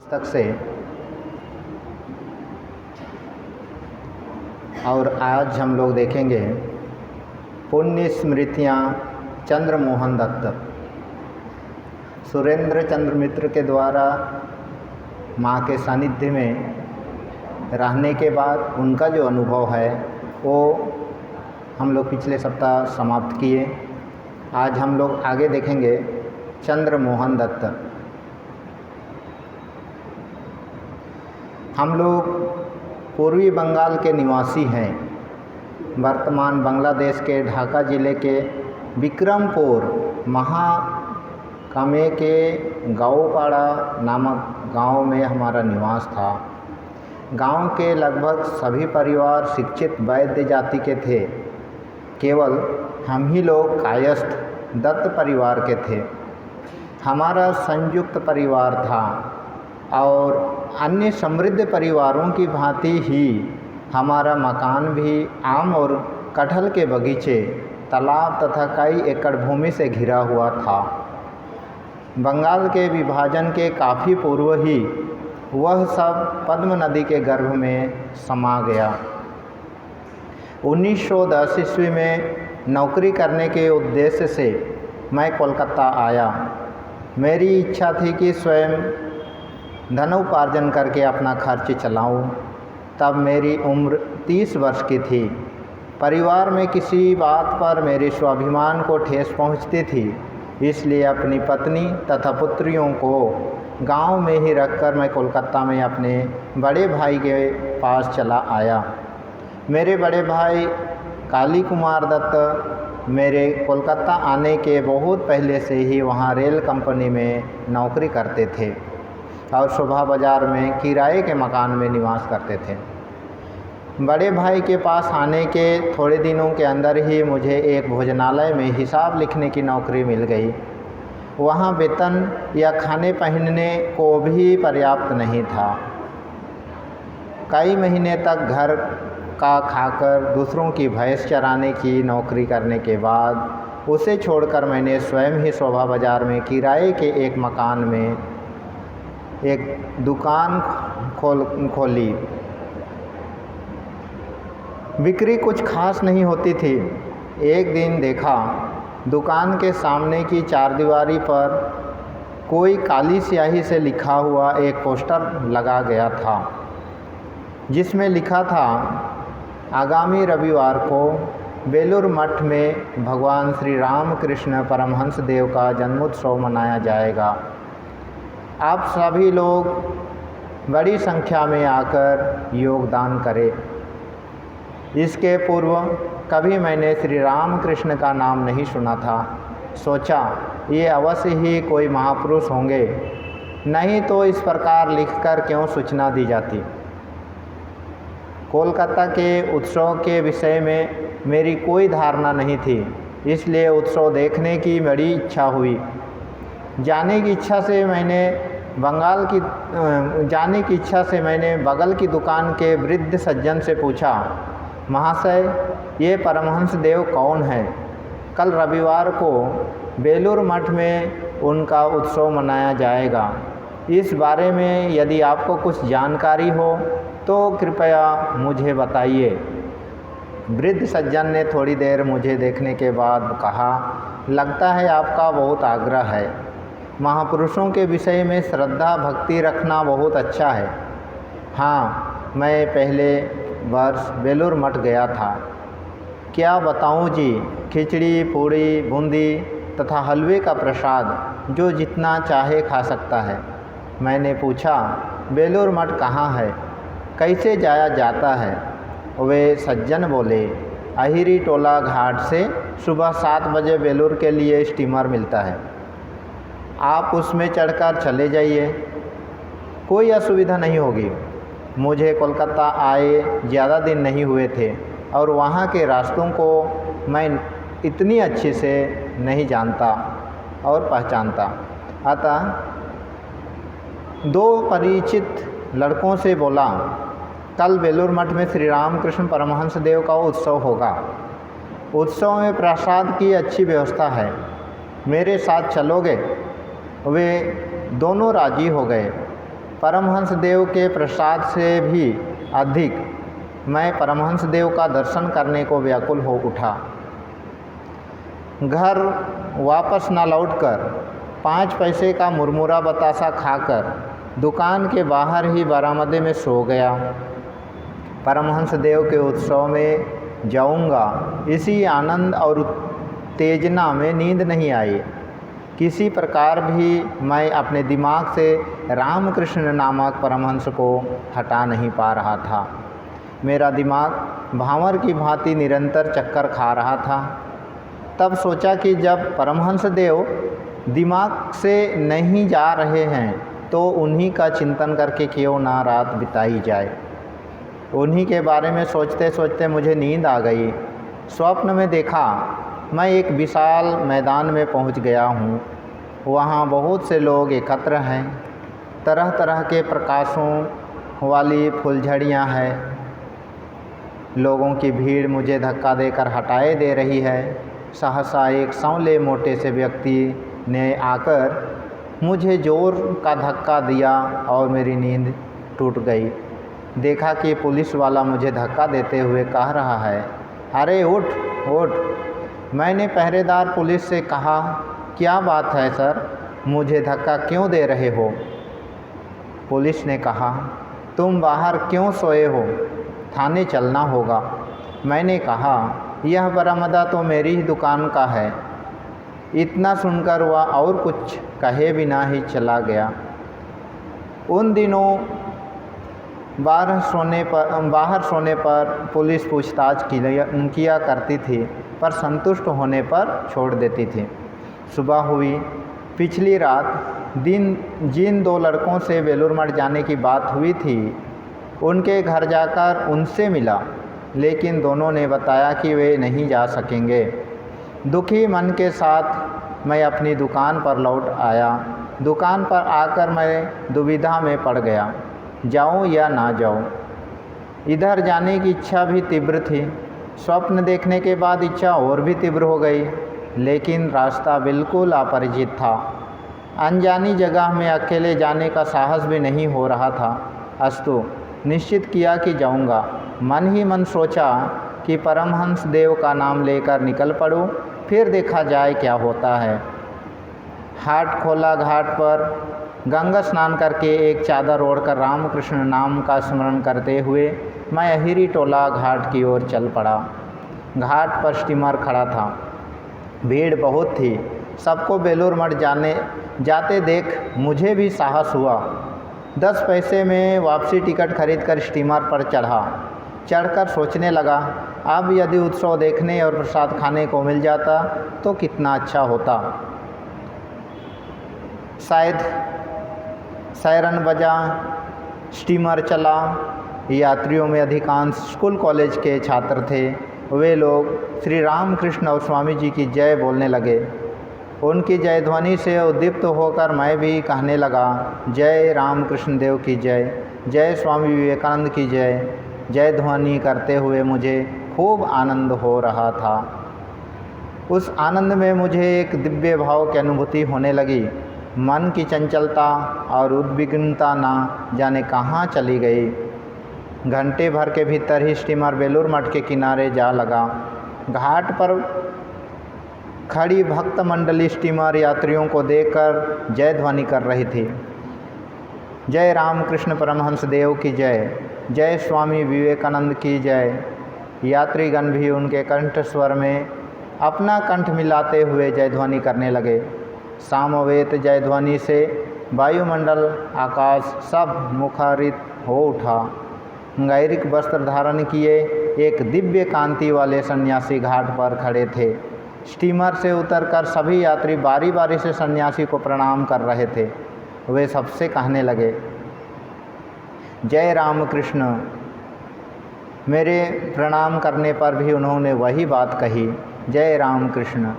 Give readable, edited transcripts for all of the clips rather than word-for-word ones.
तक से। और आज हम लोग देखेंगे पुण्य स्मृतियाँ चंद्रमोहन दत्त। सुरेंद्र चंद्र मित्र के द्वारा माँ के सानिध्य में रहने के बाद उनका जो अनुभव है वो हम लोग पिछले सप्ताह समाप्त किए। आज हम लोग आगे देखेंगे चंद्रमोहन दत्त। हम लोग पूर्वी बंगाल के निवासी हैं। वर्तमान बांग्लादेश के ढाका ज़िले के विक्रमपुर महाकामे के गाँवपाड़ा नामक गांव में हमारा निवास था। गांव के लगभग सभी परिवार शिक्षित वैद्य जाति के थे। केवल हम ही लोग कायस्थ दत्त परिवार के थे। हमारा संयुक्त परिवार था और अन्य समृद्ध परिवारों की भांति ही हमारा मकान भी आम और कटहल के बगीचे, तालाब तथा कई एकड़ भूमि से घिरा हुआ था। बंगाल के विभाजन के काफ़ी पूर्व ही वह सब पद्म नदी के गर्भ में समा गया। 1910 ईस्वी में नौकरी करने के उद्देश्य से मैं कोलकाता आया। मेरी इच्छा थी कि स्वयं धनोपार्जन करके अपना खर्च चलाऊं। तब मेरी उम्र 30 वर्ष की थी। परिवार में किसी बात पर मेरे स्वाभिमान को ठेस पहुंचती थी, इसलिए अपनी पत्नी तथा पुत्रियों को गांव में ही रखकर मैं कोलकाता में अपने बड़े भाई के पास चला आया। मेरे बड़े भाई काली कुमार दत्त मेरे कोलकाता आने के बहुत पहले से ही वहां रेल कंपनी में नौकरी करते थे और शोभा बाज़ार में किराए के मकान में निवास करते थे। बड़े भाई के पास आने के थोड़े दिनों के अंदर ही मुझे एक भोजनालय में हिसाब लिखने की नौकरी मिल गई। वहाँ वेतन या खाने पहनने को भी पर्याप्त नहीं था। कई महीने तक घर का खाकर दूसरों की भैंस चराने की नौकरी करने के बाद उसे छोड़कर मैंने स्वयं ही शोभा बाज़ार में किराए के एक मकान में एक दुकान खोली। बिक्री कुछ खास नहीं होती थी। एक दिन देखा दुकान के सामने की चारदीवारी पर कोई काली स्याही से लिखा हुआ एक पोस्टर लगा गया था, जिसमें लिखा था आगामी रविवार को बेलूर मठ में भगवान श्री राम कृष्ण परमहंस देव का जन्मोत्सव मनाया जाएगा। आप सभी लोग बड़ी संख्या में आकर योगदान करें। इसके पूर्व कभी मैंने श्री राम कृष्ण का नाम नहीं सुना था। सोचा ये अवश्य ही कोई महापुरुष होंगे, नहीं तो इस प्रकार लिखकर क्यों सूचना दी जाती। कोलकाता के उत्सव के विषय में मेरी कोई धारणा नहीं थी, इसलिए उत्सव देखने की बड़ी इच्छा हुई। जाने की इच्छा से मैंने बगल की दुकान के वृद्ध सज्जन से पूछा, महाशय ये परमहंस देव कौन है? कल रविवार को बेलूर मठ में उनका उत्सव मनाया जाएगा। इस बारे में यदि आपको कुछ जानकारी हो तो कृपया मुझे बताइए। वृद्ध सज्जन ने थोड़ी देर मुझे देखने के बाद कहा, लगता है आपका बहुत आग्रह है। महापुरुषों के विषय में श्रद्धा भक्ति रखना बहुत अच्छा है। हाँ, मैं पहले वर्ष बेलूर मठ गया था। क्या बताऊं जी, खिचड़ी पूड़ी बूंदी तथा हलवे का प्रसाद जो जितना चाहे खा सकता है। मैंने पूछा, बेलूर मठ कहाँ है, कैसे जाया जाता है? वे सज्जन बोले, अहिरी टोला घाट से सुबह 7 बजे बेलूर के लिए स्टीमर मिलता है। आप उसमें चढ़कर चले जाइए, कोई असुविधा नहीं होगी। मुझे कोलकाता आए ज़्यादा दिन नहीं हुए थे और वहाँ के रास्तों को मैं इतनी अच्छे से नहीं जानता और पहचानता। अतः 2 परिचित लड़कों से बोला, कल बेलूर मठ में श्री रामकृष्ण परमहंस देव का उत्सव होगा। उत्सव में प्रसाद की अच्छी व्यवस्था है, मेरे साथ चलोगे? वे दोनों राजी हो गए। परमहंस देव के प्रसाद से भी अधिक मैं परमहंस देव का दर्शन करने को व्याकुल हो उठा। घर वापस न लौटकर 5 पैसे का मुरमुरा बतासा खाकर दुकान के बाहर ही बरामदे में सो गया। परमहंस देव के उत्सव में जाऊंगा, इसी आनंद और उत्तेजना में नींद नहीं आई। किसी प्रकार भी मैं अपने दिमाग से रामकृष्ण नामक परमहंस को हटा नहीं पा रहा था। मेरा दिमाग भांवर की भांति निरंतर चक्कर खा रहा था। तब सोचा कि जब परमहंस देव दिमाग से नहीं जा रहे हैं तो उन्हीं का चिंतन करके क्यों ना रात बिताई जाए। उन्हीं के बारे में सोचते सोचते मुझे नींद आ गई। स्वप्न में देखा मैं एक विशाल मैदान में पहुंच गया हूं। वहां बहुत से लोग एकत्र हैं। तरह तरह के प्रकाशों वाली फुलझड़ियां हैं। लोगों की भीड़ मुझे धक्का देकर हटाए दे रही है। सहसा एक सांवले मोटे से व्यक्ति ने आकर मुझे जोर का धक्का दिया और मेरी नींद टूट गई। देखा कि पुलिस वाला मुझे धक्का देते हुए कह रहा है, अरे उठ उठ। मैंने पहरेदार पुलिस से कहा, क्या बात है सर, मुझे धक्का क्यों दे रहे हो? पुलिस ने कहा, तुम बाहर क्यों सोए हो, थाने चलना होगा। मैंने कहा, यह बरामदा तो मेरी ही दुकान का है। इतना सुनकर वह और कुछ कहे बिना ही चला गया। उन दिनों बाहर सोने पर पुलिस पूछताछ किया करती थी, पर संतुष्ट होने पर छोड़ देती थी। सुबह हुई। पिछली रात जिन 2 लड़कों से बेलूर मठ जाने की बात हुई थी, उनके घर जाकर उनसे मिला, लेकिन दोनों ने बताया कि वे नहीं जा सकेंगे। दुखी मन के साथ मैं अपनी दुकान पर लौट आया। दुकान पर आकर मैं दुविधा में पड़ गया, जाऊं या ना जाऊं। इधर जाने की इच्छा भी तीव्र थी। स्वप्न देखने के बाद इच्छा और भी तीव्र हो गई, लेकिन रास्ता बिल्कुल अपरिचित था। अनजानी जगह में अकेले जाने का साहस भी नहीं हो रहा था। अस्तु निश्चित किया कि जाऊंगा। मन ही मन सोचा कि परमहंस देव का नाम लेकर निकल पड़ूं, फिर देखा जाए क्या होता है। हाट खोला। घाट पर गंगा स्नान करके एक चादर ओढ़कर रामकृष्ण नाम का स्मरण करते हुए मैं अहिरी टोला घाट की ओर चल पड़ा। घाट पर स्टीमर खड़ा था। भीड़ बहुत थी। सबको बेलूर मठ जाते देख मुझे भी साहस हुआ। 10 पैसे में वापसी टिकट खरीदकर स्टीमर पर चढ़कर सोचने लगा, अब यदि उत्सव देखने और प्रसाद खाने को मिल जाता तो कितना अच्छा होता। शायद सायरन बजा, स्टीमर चला। यात्रियों में अधिकांश स्कूल कॉलेज के छात्र थे। वे लोग श्री रामकृष्ण और स्वामी जी की जय बोलने लगे। उनकी जय ध्वनि से उद्दीप्त होकर मैं भी कहने लगा, जय रामकृष्ण देव की जय, जय स्वामी विवेकानंद की जय। जय ध्वनि करते हुए मुझे खूब आनंद हो रहा था। उस आनंद में मुझे एक दिव्य भाव की अनुभूति होने लगी। मन की चंचलता और उद्विग्नता ना जाने कहाँ चली गई। घंटे भर के भीतर ही स्टीमर बेलूर मठ के किनारे जा लगा। घाट पर खड़ी भक्त मंडली स्टीमर यात्रियों को देखकर जय ध्वनि कर रही थी। जय रामकृष्ण परमहंस देव की जय, जय स्वामी विवेकानंद की जय। यात्रीगण भी उनके कंठ स्वर में अपना कंठ मिलाते हुए जय ध्वनि करने लगे। सामवेद जय ध्वनि से वायुमंडल, आकाश सब मुखरित हो उठा। गैरिक वस्त्र धारण किए एक दिव्य कांति वाले सन्यासी घाट पर खड़े थे। स्टीमर से उतरकर सभी यात्री बारी बारी से सन्यासी को प्रणाम कर रहे थे। वे सबसे कहने लगे, जय रामकृष्ण। मेरे प्रणाम करने पर भी उन्होंने वही बात कही, जय रामकृष्ण।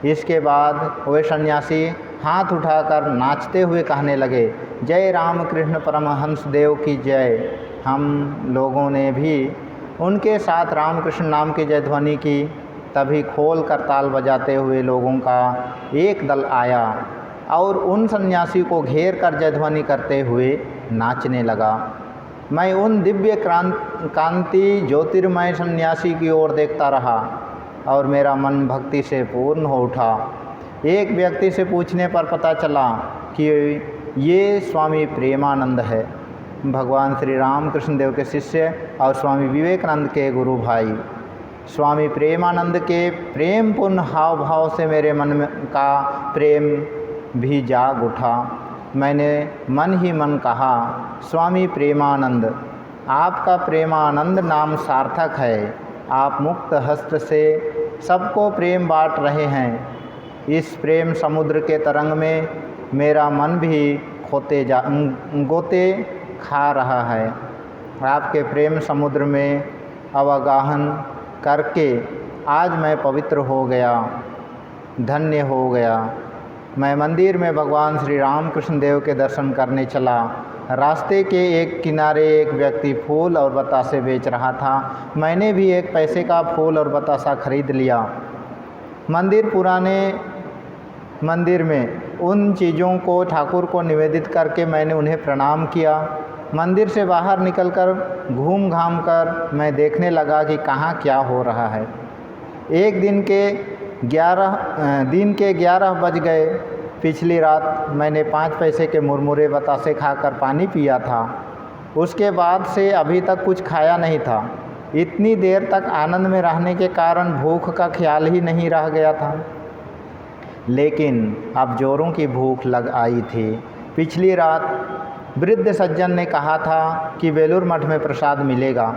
इसके बाद वे सन्यासी हाथ उठाकर नाचते हुए कहने लगे, जय रामकृष्ण परमहंस देव की जय। हम लोगों ने भी उनके साथ रामकृष्ण नाम की जय ध्वनि की। तभी खोल कर ताल बजाते हुए लोगों का एक दल आया और उन सन्यासी को घेर कर जय ध्वनि करते हुए नाचने लगा। मैं उन दिव्य कांति ज्योतिर्मय सन्यासी की ओर देखता रहा और मेरा मन भक्ति से पूर्ण हो उठा। एक व्यक्ति से पूछने पर पता चला कि ये स्वामी प्रेमानंद है, भगवान श्री रामकृष्ण देव के शिष्य और स्वामी विवेकानंद के गुरु भाई। स्वामी प्रेमानंद के प्रेमपूर्ण हाव भाव से मेरे मन में का प्रेम भी जाग उठा। मैंने मन ही मन कहा, स्वामी प्रेमानंद, आपका प्रेमानंद नाम सार्थक है। आप मुक्त हस्त से सबको प्रेम बांट रहे हैं। इस प्रेम समुद्र के तरंग में मेरा मन भी गोते खा रहा है। आपके प्रेम समुद्र में अवगाहन करके आज मैं पवित्र हो गया, धन्य हो गया। मैं मंदिर में भगवान श्री रामकृष्ण देव के दर्शन करने चला। रास्ते के एक किनारे एक व्यक्ति फूल और बतासे बेच रहा था। मैंने भी एक पैसे का फूल और बतासा खरीद लिया। पुराने मंदिर में उन चीज़ों को ठाकुर को निवेदित करके मैंने उन्हें प्रणाम किया। मंदिर से बाहर निकलकर घूम घाम कर मैं देखने लगा कि कहाँ क्या हो रहा है। एक दिन के 11 बज गए। पिछली रात मैंने 5 पैसे के मुरमुरे बतासे खाकर पानी पिया था। उसके बाद से अभी तक कुछ खाया नहीं था। इतनी देर तक आनंद में रहने के कारण भूख का ख्याल ही नहीं रह गया था, लेकिन अब जोरों की भूख लग आई थी। पिछली रात वृद्ध सज्जन ने कहा था कि बेलूर मठ में प्रसाद मिलेगा।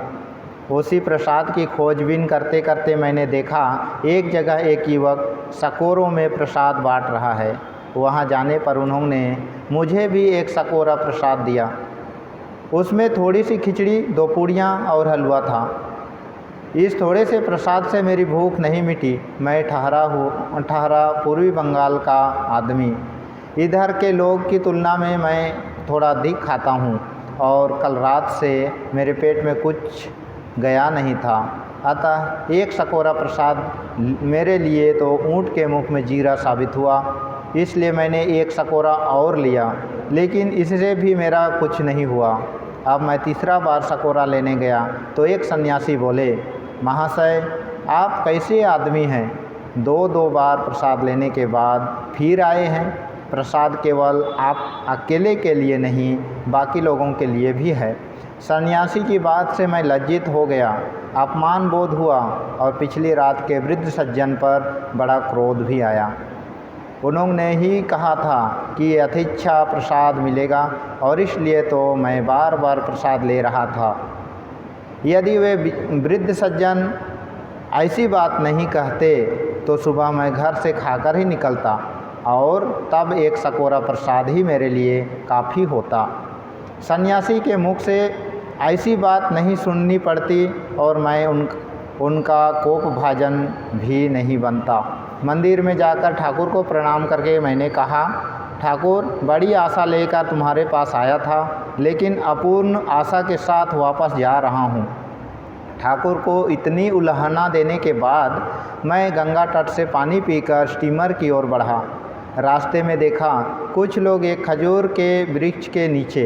उसी प्रसाद की खोजबीन करते करते मैंने देखा एक जगह एक युवक सकोरों में प्रसाद बांट रहा है। वहां जाने पर उन्होंने मुझे भी एक सकोरा प्रसाद दिया। उसमें थोड़ी सी खिचड़ी, 2 पूड़ियाँ और हलवा था। इस थोड़े से प्रसाद से मेरी भूख नहीं मिटी। मैं ठहरा पूर्वी बंगाल का आदमी। इधर के लोग की तुलना में मैं थोड़ा अधिक खाता हूँ और कल रात से मेरे पेट में कुछ गया नहीं था। अतः एक सकोरा प्रसाद मेरे लिए तो ऊँट के मुख में जीरा साबित हुआ। इसलिए मैंने एक सकोरा और लिया, लेकिन इससे भी मेरा कुछ नहीं हुआ। अब मैं तीसरा बार सकोरा लेने गया तो एक सन्यासी बोले, महाशय आप कैसे आदमी हैं, 2 बार प्रसाद लेने के बाद फिर आए हैं। प्रसाद केवल आप अकेले के लिए नहीं, बाकी लोगों के लिए भी है। सन्यासी की बात से मैं लज्जित हो गया, अपमान बोध हुआ और पिछली रात के वृद्ध सज्जन पर बड़ा क्रोध भी आया। उन्होंने ही कहा था कि यथेच्छा प्रसाद मिलेगा और इसलिए तो मैं बार बार प्रसाद ले रहा था। यदि वे वृद्ध सज्जन ऐसी बात नहीं कहते तो सुबह मैं घर से खाकर ही निकलता और तब एक सकोरा प्रसाद ही मेरे लिए काफ़ी होता। सन्यासी के मुख से ऐसी बात नहीं सुननी पड़ती और मैं उनका कोप भाजन भी नहीं बनता। मंदिर में जाकर ठाकुर को प्रणाम करके मैंने कहा, ठाकुर बड़ी आशा लेकर तुम्हारे पास आया था, लेकिन अपूर्ण आशा के साथ वापस जा रहा हूँ। ठाकुर को इतनी उल्हाना देने के बाद मैं गंगा तट से पानी पीकर स्टीमर की ओर बढ़ा। रास्ते में देखा कुछ लोग एक खजूर के वृक्ष के नीचे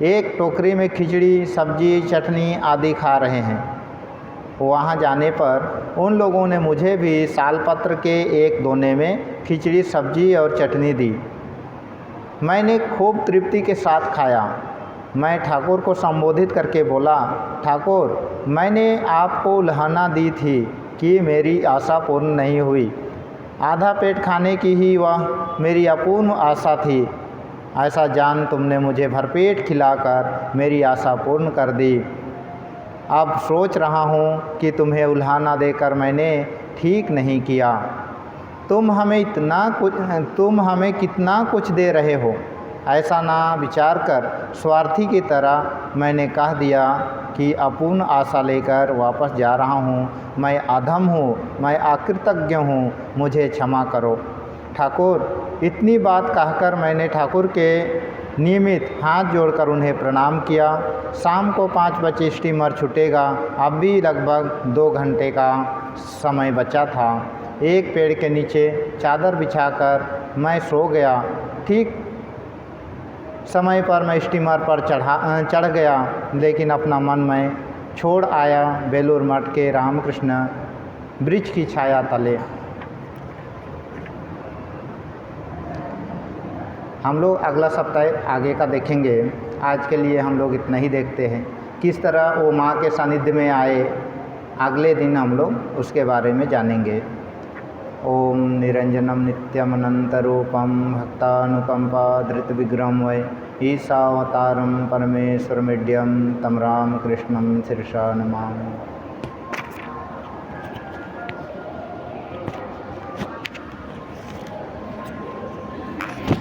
एक टोकरी में खिचड़ी, सब्जी, चटनी आदि खा रहे हैं। वहां जाने पर उन लोगों ने मुझे भी सालपत्र के एक दोने में खिचड़ी, सब्जी और चटनी दी। मैंने खूब तृप्ति के साथ खाया। मैं ठाकुर को संबोधित करके बोला, ठाकुर मैंने आपको उल्हाना दी थी कि मेरी आशा पूर्ण नहीं हुई। आधा पेट खाने की ही वह मेरी अपूर्ण आशा थी। ऐसा जान तुमने मुझे भरपेट खिलाकर मेरी आशा पूर्ण कर दी। अब सोच रहा हूँ कि तुम्हें उल्हाना देकर मैंने ठीक नहीं किया। तुम हमें कितना कुछ दे रहे हो, ऐसा ना विचार कर स्वार्थी की तरह मैंने कह दिया कि अपूर्ण आशा लेकर वापस जा रहा हूँ। मैं अधम हूँ, मैं अकृतज्ञ हूँ, मुझे क्षमा करो। ठाकुर इतनी बात कहकर मैंने ठाकुर के नियमित हाथ जोड़कर उन्हें प्रणाम किया। शाम को 5 बजे स्टीमर छूटेगा। अब भी लगभग 2 घंटे का समय बचा था। एक पेड़ के नीचे चादर बिछाकर मैं सो गया। ठीक समय पर मैं स्टीमर पर चढ़ गया, लेकिन अपना मन मैं छोड़ आया बेलूर मठ के रामकृष्ण वृक्ष की छाया तले। हम लोग अगला सप्ताह आगे का देखेंगे। आज के लिए हम लोग इतना ही देखते हैं, किस तरह वो माँ के सानिध्य में आए। अगले दिन हम लोग उसके बारे में जानेंगे। ओम निरंजनम नित्यमनंतरूपम भक्तानुकंपा धृतविग्रहम वै ईशावतारम परमेश्वरमेड्यम तम रामकृष्णं शिरसा नमामि।